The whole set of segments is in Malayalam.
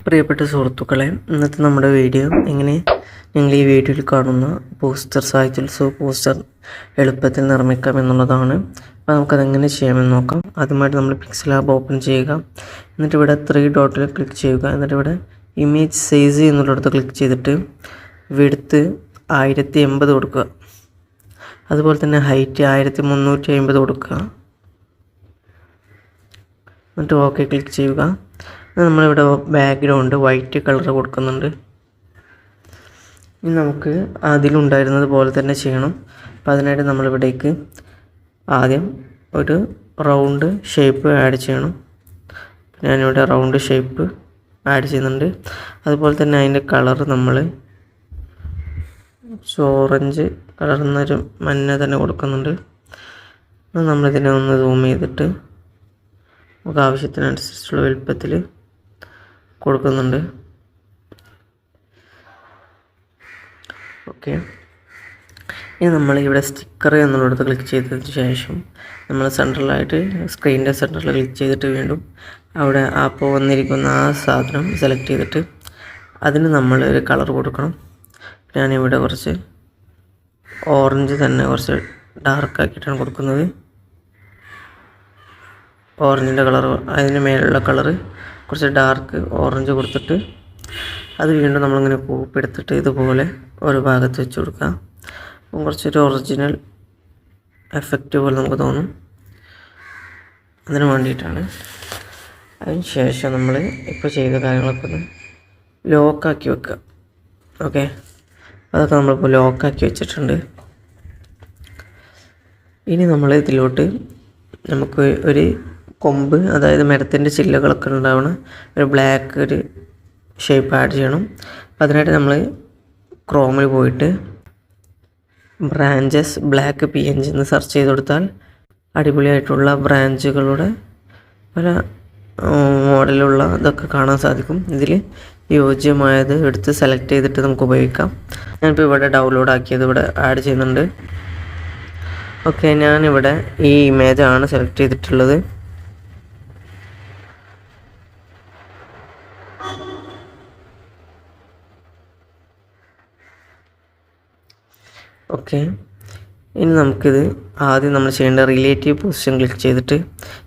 പ്രിയപ്പെട്ട സുഹൃത്തുക്കളെ, ഇന്നത്തെ നമ്മുടെ വീഡിയോ നിങ്ങൾ ഈ വീഡിയോയിൽ കാണുന്ന പോസ്റ്റർ സാഹിത്യോത്സവ പോസ്റ്റർ എളുപ്പത്തിൽ നിർമ്മിക്കാം എന്നുള്ളതാണ്. അപ്പോൾ നമുക്കതെങ്ങനെ ചെയ്യാമെന്ന് നോക്കാം. ആദ്യമായിട്ട് നമ്മൾ പിക്സൽ ലാബ് ഓപ്പൺ ചെയ്യുക. എന്നിട്ട് ഇവിടെ 3 ഡോട്ടിൽ ക്ലിക്ക് ചെയ്യുക. എന്നിട്ട് ഇവിടെ ഇമേജ് സൈസ് എന്നുള്ളിടത്ത് ക്ലിക്ക് ചെയ്തിട്ട് വിഡ്ത്ത് 1080 കൊടുക്കുക. അതുപോലെ തന്നെ ഹൈറ്റ് 1350 കൊടുക്കുക. എന്നിട്ട് ഓക്കെ ക്ലിക്ക് ചെയ്യുക. നമ്മളിവിടെ ബാക്ക്ഗ്രൗണ്ട് വൈറ്റ് കളർ കൊടുക്കുന്നുണ്ട്. ഇനി നമുക്ക് അതിലുണ്ടായിരുന്നത് പോലെ തന്നെ ചെയ്യണം. അപ്പോൾ അതിനായിട്ട് നമ്മളിവിടേക്ക് ആദ്യം ഒരു റൗണ്ട് ഷേപ്പ് ആഡ് ചെയ്യണം. ഞാനിവിടെ റൗണ്ട് ഷേപ്പ് ആഡ് ചെയ്യുന്നുണ്ട്. അതുപോലെ തന്നെ അതിൻ്റെ കളർ നമ്മൾ ഓറഞ്ച് കളർന്നൊരു മഞ്ഞ തന്നെ കൊടുക്കുന്നുണ്ട്. നമ്മളിതിനെ ഒന്ന് സൂം ചെയ്തിട്ട് നമുക്ക് ആവശ്യത്തിനനുസരിച്ചുള്ള വലുപ്പത്തിൽ കൊടുക്കുന്നുണ്ട്. ഓക്കെ, ഇനി നമ്മൾ ഇവിടെ സ്റ്റിക്കർ എന്നുള്ളിടത്ത് ക്ലിക്ക് ചെയ്തതിന് ശേഷം നമ്മൾ സെൻട്രലായിട്ട് സ്ക്രീനിൻ്റെ സെൻറ്ററിൽ ക്ലിക്ക് ചെയ്തിട്ട് വീണ്ടും അവിടെ അപ്പോൾ വന്നിരിക്കുന്ന ആ സാധനം സെലക്ട് ചെയ്തിട്ട് അതിന് നമ്മൾ ഒരു കളർ കൊടുക്കണം. ഞാനിവിടെ കുറച്ച് ഓറഞ്ച് തന്നെ കുറച്ച് ഡാർക്കാക്കിയിട്ടാണ് കൊടുക്കുന്നത്. ഓറഞ്ചിൻ്റെ കളർ, അതിന് മേലുള്ള കളറ് കുറച്ച് ഡാർക്ക് ഓറഞ്ച് കൊടുത്തിട്ട് അത് വീണ്ടും നമ്മളിങ്ങനെ കൂപ്പെടുത്തിട്ട് ഇതുപോലെ ഒരു ഭാഗത്ത് വെച്ച് കൊടുക്കുക. അപ്പം കുറച്ചൊരു ഒറിജിനൽ എഫക്റ്റ് പോലെ നമുക്ക് തോന്നും. അതിന് വേണ്ടിയിട്ടാണ്. അതിന് ശേഷം നമ്മൾ ഇപ്പോൾ ചെയ്ത കാര്യങ്ങളൊക്കെ ഒന്ന് ലോക്കാക്കി വെക്കുക. ഓക്കെ, അതൊക്കെ നമ്മളിപ്പോൾ ലോക്കാക്കി വെച്ചിട്ടുണ്ട്. ഇനി നമ്മൾ ഇതിലോട്ട് നമുക്ക് ഒരു കൊമ്പ്, അതായത് മരത്തിൻ്റെ ചില്ലകളൊക്കെ ഉണ്ടാവണ ഒരു ബ്ലാക്ക് ഒരു ഷേപ്പ് ആഡ് ചെയ്യണം. അപ്പോൾ അതിനായിട്ട് നമ്മൾ ക്രോമിൽ പോയിട്ട് ബ്രാഞ്ചസ് ബ്ലാക്ക് PNG എന്ന് സെർച്ച് ചെയ്ത് കൊടുത്താൽ അടിപൊളിയായിട്ടുള്ള ബ്രാഞ്ചുകളുടെ പല മോഡലുള്ള ഇതൊക്കെ കാണാൻ സാധിക്കും. ഇതിൽ യോജ്യമായത് എടുത്ത് സെലക്ട് ചെയ്തിട്ട് നമുക്ക് ഉപയോഗിക്കാം. ഞാനിപ്പോൾ ഇവിടെ ഡൗൺലോഡ് ആക്കിയത് ഇവിടെ ആഡ് ചെയ്യുന്നുണ്ട്. ഓക്കെ, ഞാനിവിടെ ഈ ഇമേജാണ് സെലക്ട് ചെയ്തിട്ടുള്ളത്. ഓക്കെ, ഇനി നമുക്കിത് ആദ്യം നമ്മൾ ചെയ്യേണ്ട റിലേറ്റീവ് പൊസിഷൻ ക്ലിക്ക് ചെയ്തിട്ട്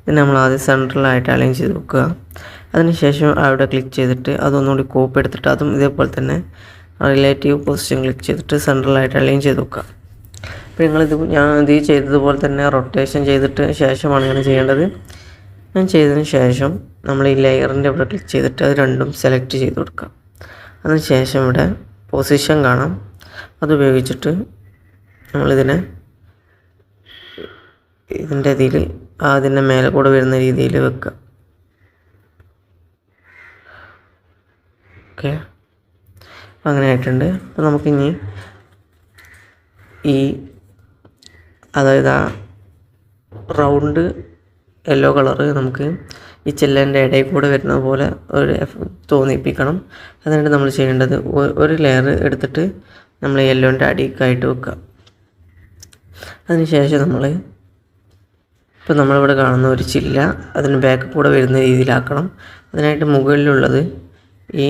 ഇതിന് നമ്മൾ ആദ്യം സെൻട്രലായിട്ട് അലൈൻ ചെയ്ത് വെക്കുക. അതിനുശേഷം അവിടെ ക്ലിക്ക് ചെയ്തിട്ട് അതൊന്നുകൂടി കോപ്പി എടുത്തിട്ട് അതും ഇതേപോലെ തന്നെ റിലേറ്റീവ് പൊസിഷൻ ക്ലിക്ക് ചെയ്തിട്ട് സെൻട്രലായിട്ട് അലൈൻ ചെയ്ത് വെക്കുക. അപ്പോൾ ഞാൻ ഇത് ചെയ്തതുപോലെ തന്നെ റൊട്ടേഷൻ ചെയ്തിട്ട് ശേഷമാണ് ഇങ്ങനെ ചെയ്യേണ്ടത്. ഞാൻ ചെയ്തതിന് ശേഷം നമ്മൾ ഈ ലെയറിൻ്റെ ഇവിടെ ക്ലിക്ക് ചെയ്തിട്ട് അത് രണ്ടും സെലക്ട് ചെയ്ത് കൊടുക്കുക. അതിന് ശേഷം ഇവിടെ പൊസിഷൻ കാണാം, അതുപയോഗിച്ചിട്ട് നമ്മളിതിനെ ഇതിൻ്റെ ഇതിൽ അതിൻ്റെ മേലെ കൂടെ വരുന്ന രീതിയിൽ വെക്കുക. ഓക്കെ, അങ്ങനെ ആയിട്ടുണ്ട്. അപ്പോൾ നമുക്കിനി അതായത് ആ റൗണ്ട് യെല്ലോ കളറ് നമുക്ക് ഈ ചില്ലേൻ്റെ ഇടയിൽ കൂടെ വരുന്ന പോലെ ഒരു തോന്നിപ്പിക്കണം. അതിനായിട്ട് നമ്മൾ ചെയ്യേണ്ടത് ഒരു ലെയർ എടുത്തിട്ട് നമ്മൾ യെല്ലോൻ്റെ അടിക്കായിട്ട് വെക്കുക. അതിനുശേഷം നമ്മളിവിടെ കാണുന്ന ഒരു ചില്ല അതിന് ബാക്ക് കൂടെ വരുന്ന രീതിയിലാക്കണം. അതിനായിട്ട് മുകളിലുള്ളത് ഈ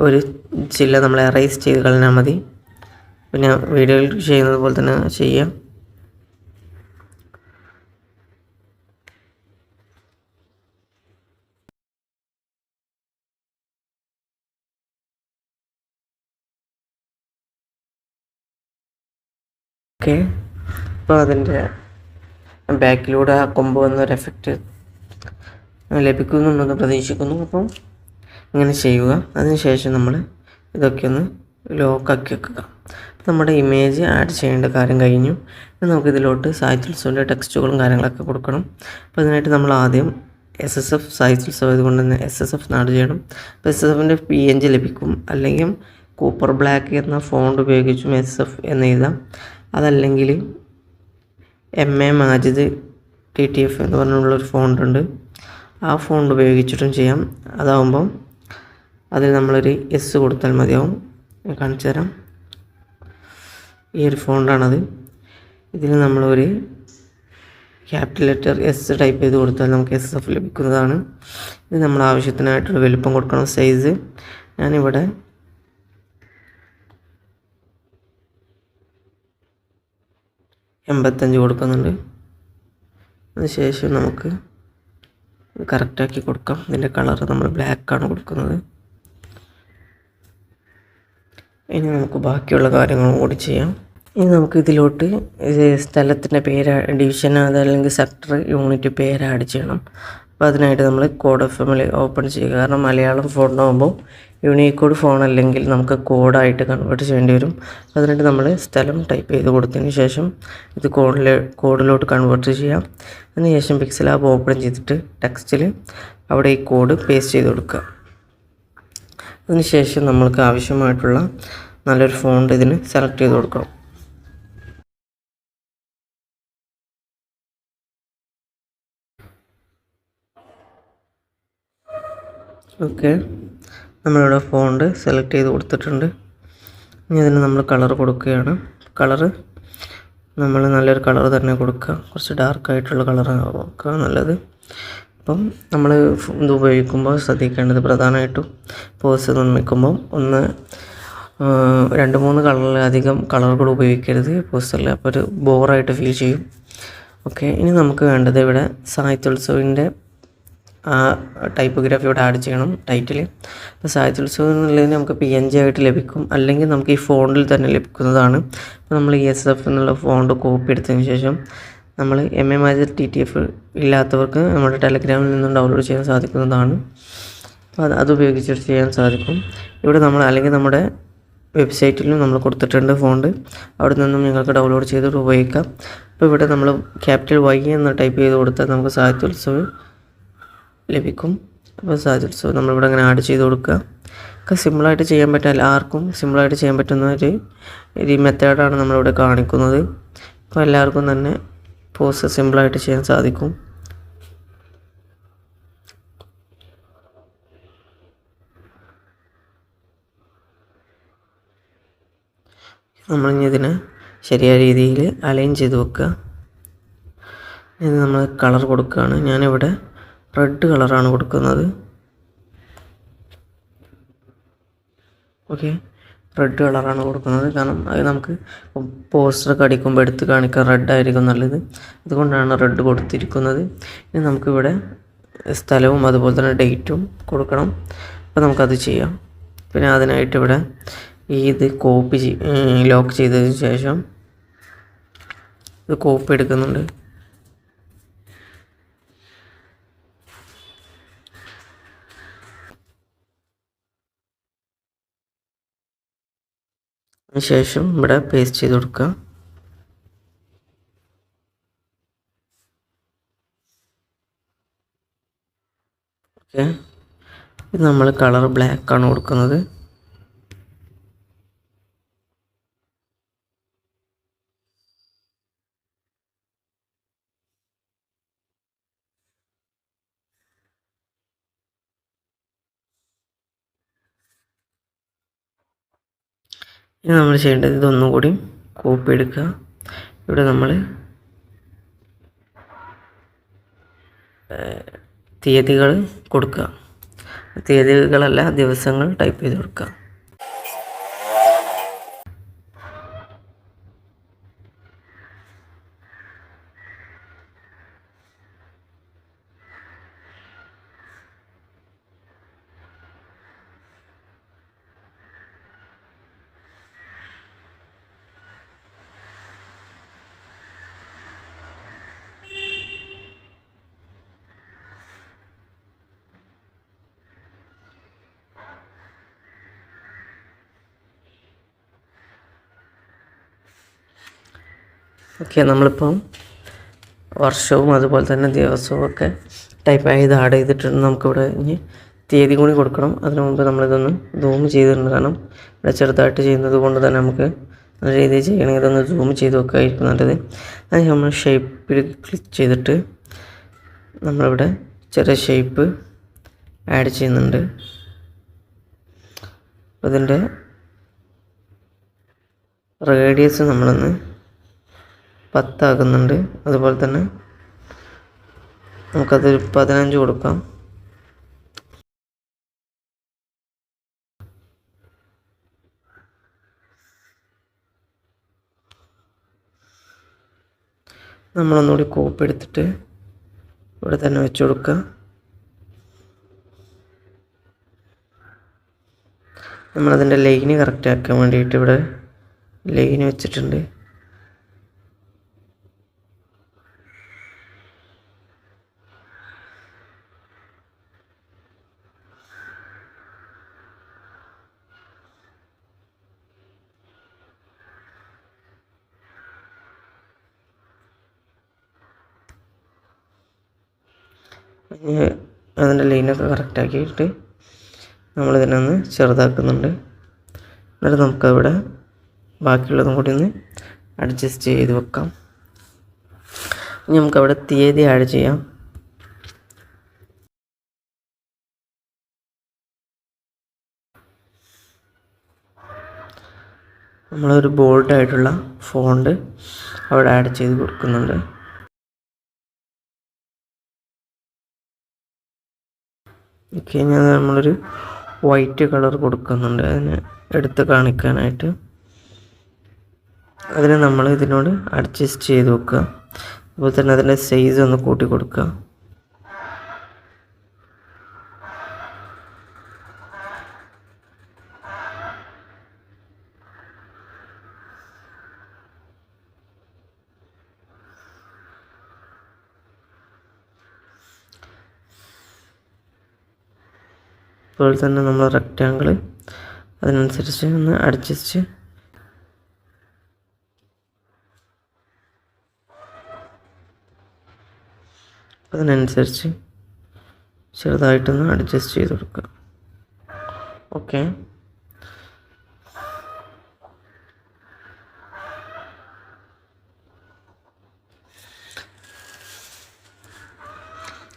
ഒരു ചില്ല നമ്മൾ എറേസ് ചെയ്ത് കളഞ്ഞാൽ മതി. പിന്നെ വീഡിയോയിൽ ചെയ്യുന്നത് പോലെ തന്നെ ചെയ്യാം. ഓക്കെ, അപ്പോൾ അതിൻ്റെ ബാക്കിലൂടെ ആ കൊമ്പ് വന്നൊരു എഫക്റ്റ് ലഭിക്കുന്നുണ്ടെന്ന് പ്രതീക്ഷിക്കുന്നു. അപ്പം ഇങ്ങനെ ചെയ്യുക. അതിനുശേഷം നമ്മൾ ഇതൊക്കെ ഒന്ന് ലോക്കാക്കി വെക്കുക. നമ്മുടെ ഇമേജ് ആഡ് ചെയ്യേണ്ട കാര്യം കഴിഞ്ഞു. നമുക്കിതിലോട്ട് സാഹിത്യോത്സവൻ്റെ ടെക്സ്റ്റുകളും കാര്യങ്ങളൊക്കെ കൊടുക്കണം. അപ്പോൾ അതിനായിട്ട് നമ്മൾ ആദ്യം SSF സാഹിത്യോത്സവം ഇതുകൊണ്ട് തന്നെ SSF ആഡ് ചെയ്യണം. അപ്പോൾ SSFൻ്റെ PNG ലഭിക്കും. അല്ലെങ്കിൽ കൂപ്പർ ബ്ലാക്ക് എന്ന ഫോണ്ട് ഉപയോഗിച്ചും SSF എന്ന് എഴുതാം. അതല്ലെങ്കിൽ MA മാജിദ് TTF എന്ന് പറഞ്ഞുള്ളൊരു ഫോണ്ട് ഉണ്ട്, ആ ഫോണ്ട് ഉപയോഗിച്ചിട്ടും ചെയ്യാം. അതാവുമ്പം അതിൽ നമ്മളൊരു S കൊടുത്താൽ മതിയാവും. ഞാൻ കാണിച്ചു തരാം. ഈ ഒരു ഫോണ്ടാണത്. ഇതിൽ നമ്മളൊരു ക്യാപിറ്റൽ ലെറ്റർ എസ് ടൈപ്പ് ചെയ്ത് കൊടുത്താൽ നമുക്ക് SF ലഭിക്കുന്നതാണ്. ഇത് നമ്മൾ ആവശ്യത്തിനായിട്ടുള്ള വലുപ്പം കൊടുക്കണം. സൈസ് ഞാനിവിടെ 85 കൊടുക്കുന്നുണ്ട്. അതിനുശേഷം നമുക്ക് കറക്റ്റാക്കി കൊടുക്കാം. ഇതിൻ്റെ കളർ നമ്മൾ ബ്ലാക്കാണ് കൊടുക്കുന്നത്. ഇനി നമുക്ക് ബാക്കിയുള്ള കാര്യങ്ങളും കൂടി ചെയ്യാം. ഇനി നമുക്ക് ഇതിലോട്ട് സ്ഥലത്തിൻ്റെ പേര്, ഡിവിഷൻ, അതല്ലെങ്കിൽ സെക്ടർ, യൂണിറ്റ് പേര് ആഡ് ചെയ്യണം. അപ്പോൾ അതിനായിട്ട് നമ്മൾ കോഡ് FM ഓപ്പൺ ചെയ്യുക. കാരണം മലയാളം ഫോണാകുമ്പോൾ യൂണിക്കോഡ് ഫോൺ അല്ലെങ്കിൽ നമുക്ക് കോഡായിട്ട് കൺവേർട്ട് ചെയ്യേണ്ടി വരും. അതിനായിട്ട് നമ്മൾ സ്ഥലം ടൈപ്പ് ചെയ്ത് കൊടുത്തതിന് ശേഷം ഇത് കോഡിലോട്ട് കൺവേർട്ട് ചെയ്യാം. അതിനുശേഷം പിക്സൽ ആപ്പ് ഓപ്പൺ ചെയ്തിട്ട് ടെക്സ്റ്റിൽ അവിടെ ഈ കോഡ് പേസ്റ്റ് ചെയ്ത് കൊടുക്കുക. അതിനുശേഷം നമ്മൾക്ക് ആവശ്യമായിട്ടുള്ള നല്ലൊരു ഫോണ്ട് ഇതിന് സെലക്ട് ചെയ്ത് കൊടുക്കണം. ഓക്കെ, നമ്മളിവിടെ ഫോണ്ട് സെലക്ട് ചെയ്ത് കൊടുത്തിട്ടുണ്ട്. ഇനി അതിന് നമ്മൾ കളർ കൊടുക്കുകയാണ്. കളറ് നമ്മൾ നല്ലൊരു കളർ തന്നെ കൊടുക്കുക. കുറച്ച് ഡാർക്കായിട്ടുള്ള കളർ കൊടുക്കുക നല്ലത്. അപ്പം നമ്മൾ ഇത് ഉപയോഗിക്കുമ്പോൾ ശ്രദ്ധിക്കേണ്ടത് പ്രധാനമായിട്ടും പോസ് നിർമ്മിക്കുമ്പം 2-3 കളറിലധികം കളറുകൾ ഉപയോഗിക്കരുത് പോസ്റ്ററിൽ. അപ്പോൾ ഒരു ബോറായിട്ട് ഫീൽ ചെയ്യും. ഓക്കെ, ഇനി നമുക്ക് വേണ്ടത് ഇവിടെ സാഹിത്യോത്സവിൻ്റെ ടൈപ്പോഗ്രാഫി ഇവിടെ ആഡ് ചെയ്യണം ടൈറ്റിൽ. അപ്പോൾ സാഹിത്യോത്സവം എന്നുള്ളതിന് നമുക്ക് PNG ആയിട്ട് ലഭിക്കും, അല്ലെങ്കിൽ നമുക്ക് ഈ ഫോണ്ടിൽ തന്നെ ലഭിക്കുന്നതാണ്. അപ്പോൾ നമ്മൾ SF എന്നുള്ള ഫോണ്ട് കോപ്പി എടുത്തതിന് ശേഷം നമ്മൾ MA Magic TTF ഇല്ലാത്തവർക്ക് നമ്മുടെ ടെലഗ്രാമിൽ നിന്നും ഡൗൺലോഡ് ചെയ്യാൻ സാധിക്കുന്നതാണ്. അപ്പോൾ അത് ഉപയോഗിച്ചിട്ട് ചെയ്യാൻ സാധിക്കും. ഇവിടെ നമ്മൾ അല്ലെങ്കിൽ നമ്മുടെ വെബ്സൈറ്റിലും നമ്മൾ കൊടുത്തിട്ടുണ്ട് ഫോണ്ട്. അവിടെ നിന്നും നിങ്ങൾക്ക് ഡൗൺലോഡ് ചെയ്തിട്ട് ഉപയോഗിക്കാം. അപ്പോൾ ഇവിടെ നമ്മൾ ക്യാപിറ്റൽ Y എന്ന് ടൈപ്പ് ചെയ്ത് കൊടുത്താൽ നമുക്ക് സാഹിത്യോത്സവം ലഭിക്കും. അപ്പോൾ സാഹിത്യോത്സവം നമ്മളിവിടെ അങ്ങനെ ആഡ് ചെയ്ത് കൊടുക്കുക. ഒക്കെ സിമ്പിളായിട്ട് ചെയ്യാൻ പറ്റില്ല, ആർക്കും സിമ്പിളായിട്ട് ചെയ്യാൻ പറ്റുന്ന ഒരു മെത്തേഡാണ് നമ്മളിവിടെ കാണിക്കുന്നത്. അപ്പോൾ എല്ലാവർക്കും തന്നെ പോസ്റ്റ് സിമ്പിളായിട്ട് ചെയ്യാൻ സാധിക്കും. നമ്മളിനി ഇതിനെ ശരിയായ രീതിയിൽ അലൈൻ ചെയ്ത് വെക്കുക. ഇത് നമ്മൾ കളർ കൊടുക്കുകയാണ്. ഞാനിവിടെ റെഡ് കളറാണ് കൊടുക്കുന്നത്. ഓക്കെ, റെഡ് കളറാണ് കൊടുക്കുന്നത്. കാരണം അത് നമുക്ക് പോസ്റ്ററൊക്കെ അടിക്കുമ്പോൾ എടുത്ത് കാണിക്കാൻ റെഡായിരിക്കും നല്ലത്. അതുകൊണ്ടാണ് റെഡ് കൊടുത്തിരിക്കുന്നത്. ഇനി നമുക്കിവിടെ സ്ഥലവും അതുപോലെ തന്നെ ഡേറ്റും കൊടുക്കണം. അപ്പോൾ നമുക്കത് ചെയ്യാം. പിന്നെ അതിനായിട്ട് ഇവിടെ ഇത് ലോക്ക് ചെയ്തതിന് ശേഷം ഇത് കോപ്പി എടുക്കുന്നുണ്ട്. ശേഷം ഇവിടെ പേസ്റ്റ് ചെയ്ത് കൊടുക്കുക. ഓക്കെ, ഇത് നമ്മൾ കളർ ബ്ലാക്കാണ് കൊടുക്കുന്നത്. ഇനി നമ്മൾ ചെയ്യേണ്ടത് ഇതൊന്നും കൂടി കോപ്പി എടുക്കുക. ഇവിടെ നമ്മൾ തീയതികൾ കൊടുക്കുക. തീയതികളല്ല, ദിവസങ്ങൾ ടൈപ്പ് ചെയ്ത് കൊടുക്കുക. ഓക്കെ, നമ്മളിപ്പം വർഷവും അതുപോലെ തന്നെ ദിവസവും ഒക്കെ ടൈപ്പ് ചെയ്ത് ആഡ് ചെയ്തിട്ടുണ്ട്. നമുക്കിവിടെ ഇനി തീയതി കൂടി കൊടുക്കണം. അതിനു മുമ്പ് നമ്മളിതൊന്ന് സൂം ചെയ്തിട്ടുണ്ട്. കാരണം ഇവിടെ ചെറുതായിട്ട് ചെയ്യുന്നത് കൊണ്ട് തന്നെ നമുക്ക് നല്ല രീതിയിൽ ചെയ്യണമെങ്കിൽ ഇതൊന്ന് സൂം ചെയ്ത് വെക്കായിരിക്കും നല്ലത്. അത് നമ്മൾ ഷേപ്പിൽ ക്ലിക്ക് ചെയ്തിട്ട് നമ്മളിവിടെ ചെറിയ ഷേപ്പ് ആഡ് ചെയ്യുന്നുണ്ട്. അതിൻ്റെ റേഡിയസ് നമ്മളൊന്ന് 10 ആക്കുന്നുണ്ട്. അതുപോലെ തന്നെ നമുക്കതൊരു 15 കൊടുക്കാം. നമ്മളൊന്നുകൂടി കോപ്പി എടുത്തിട്ട് ഇവിടെ തന്നെ വെച്ച് കൊടുക്കുക. നമ്മളതിൻ്റെ ലൈന് കറക്റ്റ് ആക്കാൻ വേണ്ടിയിട്ട് ഇവിടെ ലൈന് വെച്ചിട്ടുണ്ട്. അതിൻ്റെ ലൈനൊക്കെ കറക്റ്റാക്കിയിട്ട് നമ്മളിതിനൊന്ന് ചെറുതാക്കുന്നുണ്ട്. എന്നിട്ട് നമുക്കവിടെ ബാക്കിയുള്ളതും കൂടി ഒന്ന് അഡ്ജസ്റ്റ് ചെയ്ത് വെക്കാം. ഇനി നമുക്കവിടെ തീയതി ആഡ് ചെയ്യാം. നമ്മളൊരു ബോൾഡായിട്ടുള്ള ഫോണ്ട് അവിടെ ആഡ് ചെയ്ത് കൊടുക്കുന്നുണ്ട്. ഓക്കെ, ഞാൻ നമ്മളൊരു വൈറ്റ് കളർ കൊടുക്കുന്നുണ്ട് അതിന് എടുത്ത് കാണിക്കാനായിട്ട്. അതിനെ നമ്മൾ ഇതിനോട് അഡ്ജസ്റ്റ് ചെയ്ത് വെക്കുക. അതുപോലെ തന്നെ അതിൻ്റെ സൈസ് ഒന്ന് കൂട്ടി കൊടുക്കുക. അതുപോലെ തന്നെ നമ്മൾ റെക്റ്റാങ്കിൾ അതിനനുസരിച്ച് ഒന്ന് അഡ്ജസ്റ്റ് അതിനനുസരിച്ച് ചെറുതായിട്ടൊന്ന് അഡ്ജസ്റ്റ് ചെയ്ത് കൊടുക്കുക. ഓക്കെ,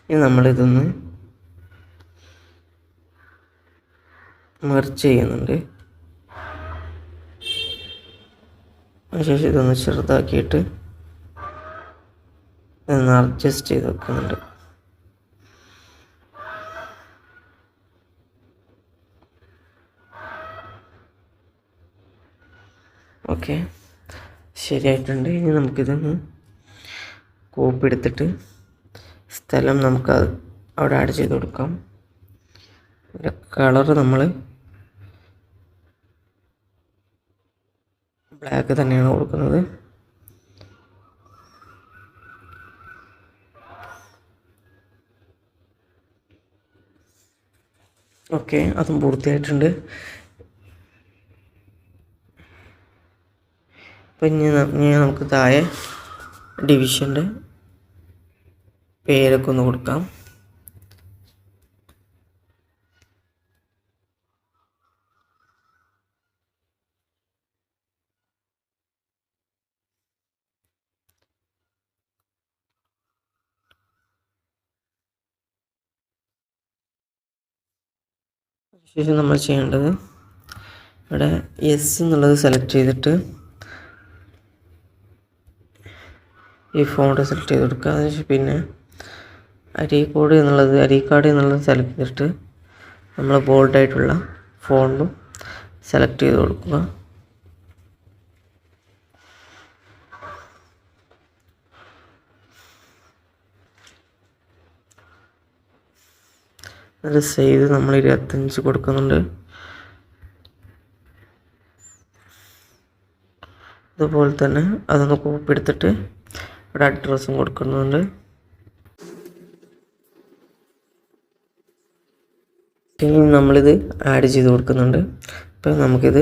ഇനി നമ്മളിതൊന്ന് മെർജ് ചെയ്യുന്നുണ്ട്. അതിനുശേഷം ഇതൊന്ന് ചെറുതാക്കിയിട്ട് ഇതൊന്ന് അഡ്ജസ്റ്റ് ചെയ്ത് വെക്കുന്നുണ്ട്. ഓക്കെ, ശരിയായിട്ടുണ്ട്. ഇനി നമുക്കിതൊന്ന് കോപ്പി എടുത്തിട്ട് സ്ഥലം നമുക്ക് അവിടെ ആഡ് ചെയ്ത് കൊടുക്കാം. കളറ് നമ്മൾ ബ്ലാക്ക് തന്നെയാണ് കൊടുക്കുന്നത്. ഓക്കെ, അതും പൂർത്തിയായിട്ടുണ്ട്. അപ്പം ഇനി നമുക്ക് താഴെ ഡിവിഷൻ്റെ പേരൊക്കെ ഒന്ന് കൊടുക്കാം. ശേഷം നമ്മൾ ചെയ്യേണ്ടത് ഇവിടെ എസ് എന്നുള്ളത് സെലക്ട് ചെയ്തിട്ട് ഈ ഫോണ്ട് സെലക്ട് ചെയ്ത് കൊടുക്കുക. അതിന് പിന്നെ അരീക്കോട് എന്നുള്ളത് സെലക്ട് ചെയ്തിട്ട് നമ്മൾ ബോൾഡായിട്ടുള്ള ഫോണ്ടും സെലക്ട് ചെയ്ത് കൊടുക്കുക. അത് സൈസ് നമ്മൾ 25 കൊടുക്കുന്നുണ്ട്. അതുപോലെ തന്നെ അതൊന്ന് കോപ്പി എടുത്തിട്ട് ഇവിടെ അഡ്രസ്സും കൊടുക്കുന്നുണ്ട്. ഇനി നമ്മളിത് ആഡ് ചെയ്ത് കൊടുക്കുന്നുണ്ട്. അപ്പോൾ നമുക്കിത്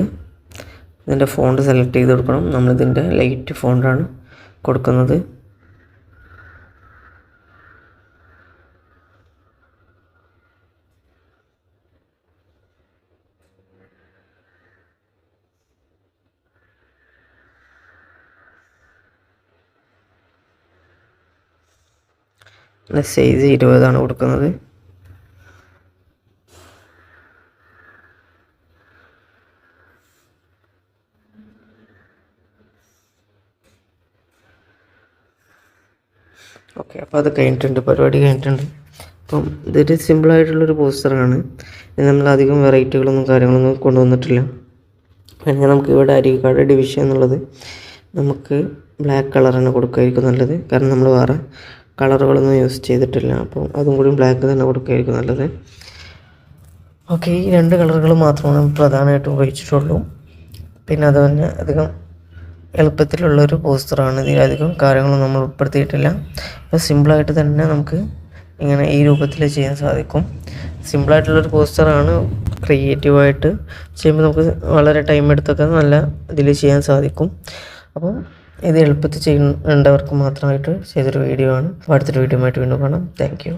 ഇതിൻ്റെ ഫോണ്ട് സെലക്ട് ചെയ്ത് കൊടുക്കണം. നമ്മളിതിൻ്റെ ലൈറ്റ് ഫോണ്ടാണ് കൊടുക്കുന്നത്. സൈസ് 20 കൊടുക്കുന്നത്. ഓക്കെ, അപ്പോൾ അത് കഴിഞ്ഞിട്ടുണ്ട്, പരിപാടി കഴിഞ്ഞിട്ടുണ്ട്. അപ്പം ഇതൊരു സിമ്പിളായിട്ടുള്ളൊരു പോസ്റ്ററാണ്. നമ്മളധികം വെറൈറ്റികളൊന്നും കാര്യങ്ങളൊന്നും കൊണ്ടുവന്നിട്ടില്ല. പിന്നെ നമുക്ക് ഇവിടെ ഐ ഡി കാർഡ് ഡിവിഷൻ എന്നുള്ളത് നമുക്ക് ബ്ലാക്ക് കളർ തന്നെ കൊടുക്കുകയായിരിക്കും നല്ലത്. കാരണം നമ്മൾ വേറെ കളറുകളൊന്നും യൂസ് ചെയ്തിട്ടില്ല. അപ്പോൾ അതും കൂടി ബ്ലാക്ക് തന്നെ കൊടുക്കുകയായിരിക്കും നല്ലത്. ഓക്കെ, ഈ 2 കളറുകൾ മാത്രമാണ് പ്രധാനമായിട്ടും ഉപയോഗിച്ചിട്ടുള്ളൂ. പിന്നെ അത് തന്നെ അധികം എളുപ്പത്തിലുള്ളൊരു പോസ്റ്ററാണ്. ഇതിലധികം കാര്യങ്ങളൊന്നും നമ്മൾ ഉൾപ്പെടുത്തിയിട്ടില്ല. അപ്പോൾ സിമ്പിളായിട്ട് തന്നെ നമുക്ക് ഇങ്ങനെ ഈ രൂപത്തിൽ ചെയ്യാൻ സാധിക്കും. സിമ്പിളായിട്ടുള്ളൊരു പോസ്റ്ററാണ്. ക്രിയേറ്റീവായിട്ട് ചെയ്യുമ്പോൾ നമുക്ക് വളരെ ടൈം എടുത്തൊക്കെ നല്ല ഇതിൽ ചെയ്യാൻ സാധിക്കും. അപ്പം ഇത് എളുപ്പത്തിൽ ചെയ്യേണ്ടവർക്ക് മാത്രമായിട്ട് ചെയ്തൊരു വീഡിയോ ആണ്. അടുത്തൊരു വീഡിയോ ആയിട്ട് വീണ്ടും കാണാം. Thank you.